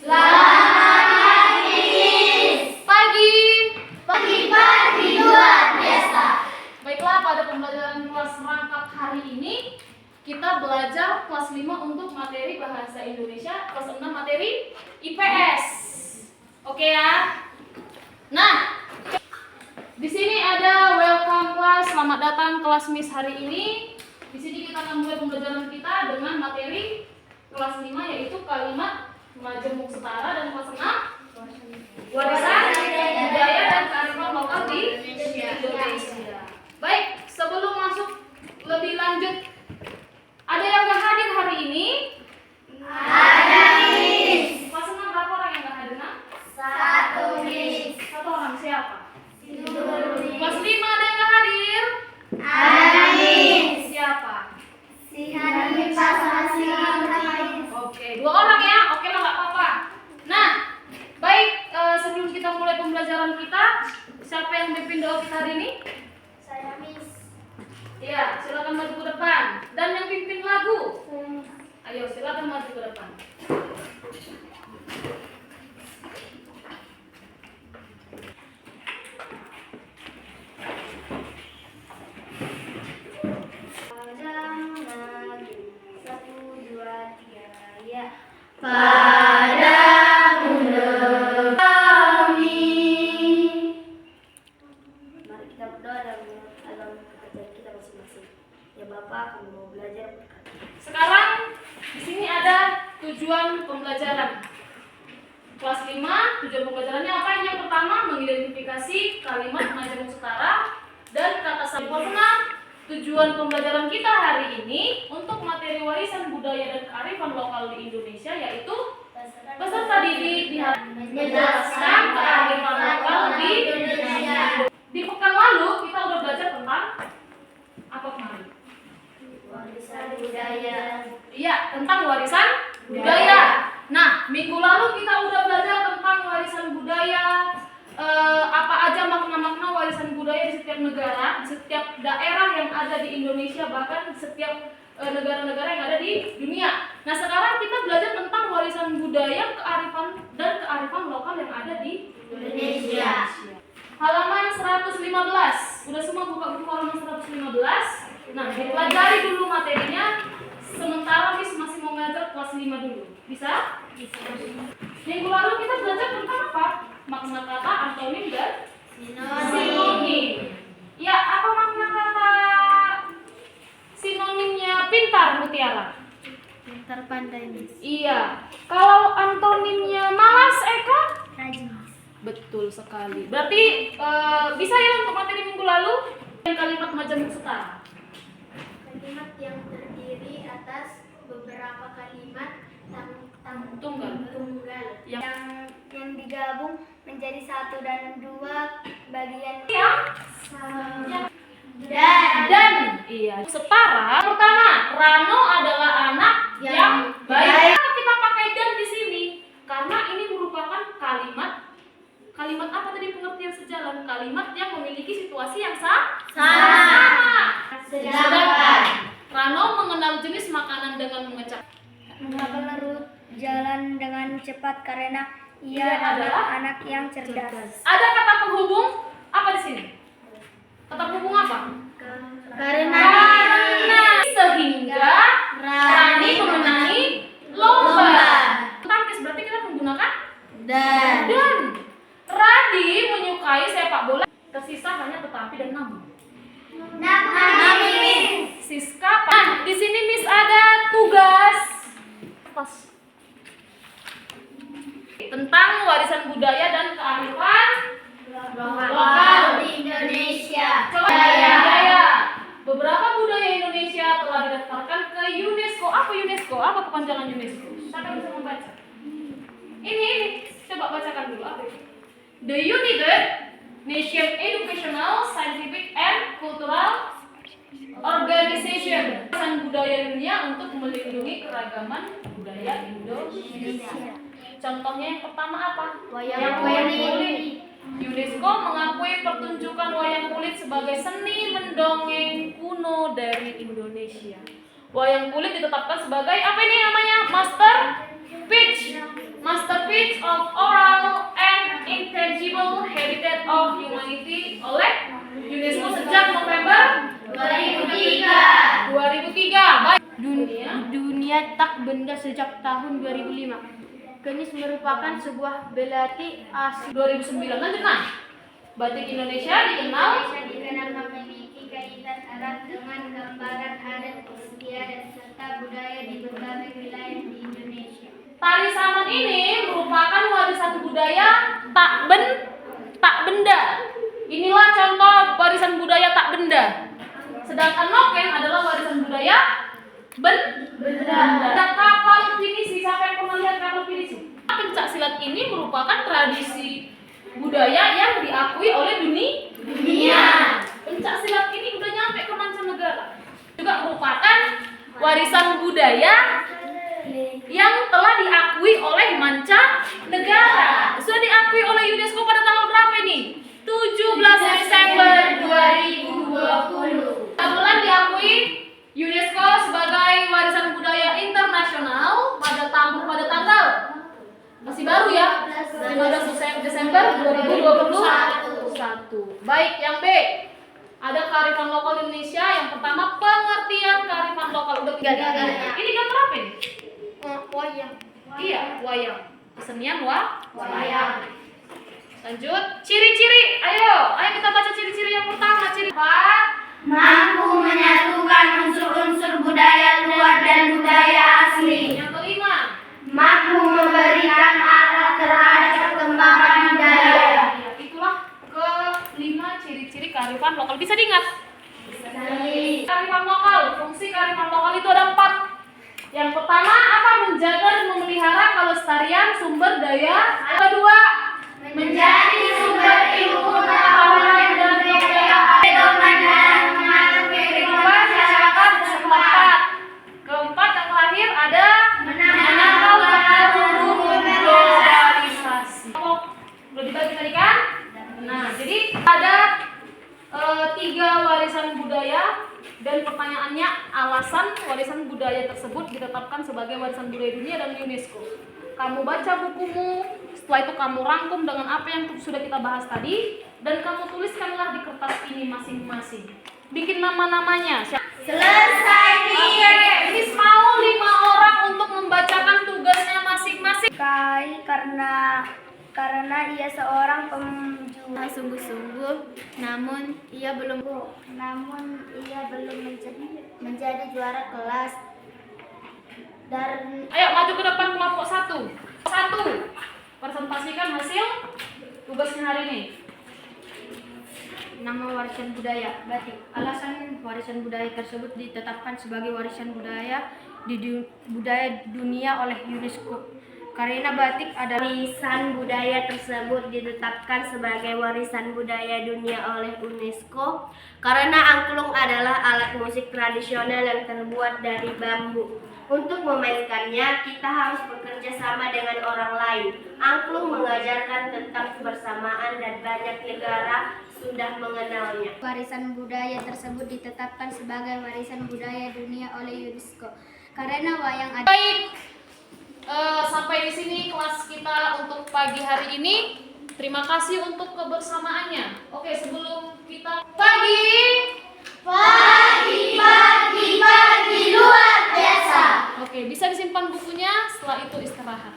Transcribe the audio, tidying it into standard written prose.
Selamat pagi, Miss. Pagi. Pagi luar biasa. Baiklah, pada pembelajaran kelas rangkap hari ini kita belajar kelas 5 untuk materi bahasa Indonesia, kelas 6 materi IPS. Oke ya. Nah, di sini ada welcome class, selamat datang kelas Miss hari ini. Di sini kita akan mulai pembelajaran kita dengan materi kelas 5 yaitu kalimat majemuk setara, dan kelas 6 warisan budaya dan kearifan lokal di Indonesia. Baik, sebelum masuk lebih lanjut, ada yang nggak hadir hari ini? Ada, Miss. Kelas 6 berapa orang yang nggak hadir? Nak? 1, Miss. Satu orang, siapa? Tidur, Miss. Kelas 5 ada yang nggak hadir? Ada, Miss. Siapa? Si Hanifah sama si Miss. Oke, 2 orang ya. Oke lah, nggak apa-apa. Nah, baik, sebelum kita mulai pembelajaran kita, siapa yang memimpin doa kita hari ini? Saya, Miss. Iya, silakan maju ke depan. Dan yang pimpin lagu, ayo silakan maju ke depan. Padamu kami. Mari kita berdoa dalam pekerjaan kita masing-masing. Ya Bapak, kami mau belajar. Sekarang di sini ada tujuan pembelajaran. Kelas 5, tujuan pembelajarannya apa? Yang pertama, mengidentifikasi kalimat majemuk setara dan kata sandi. Kelas 6, tujuan pembelajaran kita hari ini untuk materi warisan budaya dan kearifan lokal di Indonesia yaitu peserta didik menjelaskan kearifan lokal di Indonesia. Di pekan lalu kita udah belajar tentang apa kemarin? Warisan budaya. Iya, tentang warisan budaya. Nah, minggu lalu kita udah belajar tentang warisan budaya, apa aja makna-makna warisan budaya di setiap negara, di setiap daerah yang ada di Indonesia, bahkan di setiap negara-negara yang ada di dunia. Nah, sekarang kita belajar tentang warisan budaya, kearifan dan kearifan lokal yang ada di Indonesia. Halaman 115. Udah semua buka buku halaman 115. Nah, dipelajari dulu materinya. Sementara Miss masih mau ngajar kelas 5 dulu. Bisa? Bisa. Minggu lalu kita belajar tentang apa? Makna kata, antonim dan sinonim. Ya, apa makna kata sinonimnya pintar, Mutiara? Pintar, pandai, Miss. Iya. Kalau antonimnya malas, Eka? Rajin, Miss. Betul sekali. Berarti bisa ya untuk materi minggu lalu? Kalimat majemuk setara. Kalimat yang terdiri atas beberapa kalimat Tunggal. yang digabung menjadi 1 dan 2 bagian Dan iya, setara. Pertama, Rano adalah anak yang baik. Kenapa kita pakai dan di sini? Karena ini merupakan kalimat apa tadi pengertian sejalan? Kalimat yang memiliki situasi yang sama. Sedangkan Rano mengenal jenis makanan dengan mengecap. Menurut jalan dengan cepat karena ia Ia adalah anak yang cerdas. Ada kata penghubung apa di sini? Kata penghubung apa? Karena Sehingga Rani memenangi lomba. Tangkis berarti kita menggunakan dan Rani menyukai sepak bola. Tersisa hanya tetapi dan namun. Siska. Nah, di sini Miss ada tugas tentang warisan budaya dan kearifan lokal di Indonesia. budaya. Beberapa budaya Indonesia telah didaftarkan ke UNESCO. Apa UNESCO? Apa kepanjangan UNESCO? Siapa bisa membaca? Ini. Coba bacakan dulu apa itu? The United Nations Educational, Scientific and Cultural Organization. Warisan budaya dunia untuk melindungi keragaman budaya Indonesia. Contohnya yang pertama apa? Wayang kulit. UNESCO mengakui pertunjukan wayang kulit sebagai seni mendongeng kuno dari Indonesia. Wayang kulit ditetapkan sebagai apa ini namanya? Masterpiece benefits of oral and intangible heritage of humanity oleh UNESCO sejak November 2003. 2003. Baik. Dunia tak benda sejak tahun 2005. Kenis merupakan sebuah belati asli 2009. Lanjut nah. Batik Indonesia dikenal memiliki kaitan erat dengan gambaran adat istiadat serta budaya di berbagai wilayah di Indonesia. tari saman ini merupakan warisan budaya tak benda. Inilah contoh warisan budaya tak benda. Sedangkan noken adalah warisan budaya benda. Dan kapal pinisi, siapa yang pernah lihat kapal pinisi? Pencak silat ini merupakan tradisi budaya yang diakui oleh dunia. Pencak silat ini udah nyampe ke mancanegara. Juga merupakan warisan budaya yang telah diakui oleh mancanegara. Sudah diakui oleh UNESCO pada tanggal berapa ini? 17 Desember 2020. Kebetulan diakui UNESCO sebagai warisan budaya internasional pada tanggal masih baru ya, 15 Desember 2021. Baik, yang B. Ada kearifan lokal Indonesia. Yang pertama, pengertian kearifan lokal. Udah tiga. Ini gambar apa ini? wayang. Iya, wayang. Kesenian wayang. Lanjut, ciri-ciri. Ayo kita baca ciri-ciri yang pertama. Ciri Mampu menyatukan unsur-unsur budaya luar dan budaya asli. yang kelima. Mampu memberikan arah terhadap perkembangan budaya. Itulah kelima ciri-ciri kearifan lokal. Bisa diingat? Kearifan lokal, fungsi kearifan lokal itu ada 4. Yang pertama, apa? Menjaga dan memelihara kelestarian sumber daya. Kedua, Menjadi sumber ilmu pengetahuan dan kebudayaan. Pedoman dalam mengatur kehidupan masyarakat setempat. keempat yang terakhir ada Menangkal pengaruh globalisasi. Udah dibagi tadi kan? Nah, jadi ada 3 warisan budaya dan pertanyaannya alasan warisan budaya tersebut ditetapkan sebagai warisan budaya dunia dan UNESCO. Kamu baca bukumu, setelah itu kamu rangkum dengan apa yang sudah kita bahas tadi dan kamu tuliskanlah di kertas ini masing-masing. Bikin nama-namanya. Selesai nih. Miss mau 5 orang untuk membacakan tugasnya masing-masing. Kai karena ia seorang pejuang sungguh-sungguh, namun ia belum menjadi juara kelas. Dan Ayo maju ke depan kelompok 1. Presentasikan hasil tugasnya hari ini. nama warisan budaya batik. Alasan warisan budaya tersebut ditetapkan sebagai warisan budaya budaya dunia oleh UNESCO. Karena batik adalah Warisan budaya tersebut ditetapkan sebagai warisan budaya dunia oleh UNESCO karena angklung adalah alat musik tradisional yang terbuat dari bambu. Untuk memainkannya, kita harus bekerja sama dengan orang lain. Angklung mengajarkan tentang kebersamaan dan banyak negara sudah mengenalnya. Warisan budaya tersebut ditetapkan sebagai warisan budaya dunia oleh UNESCO karena wayang ada. Baik, sampai di sini kelas kita untuk pagi hari ini. Terima kasih untuk kebersamaannya. Oke, sebelum kita pagi luar biasa. Oke, bisa disimpan bukunya. Setelah itu istirahat.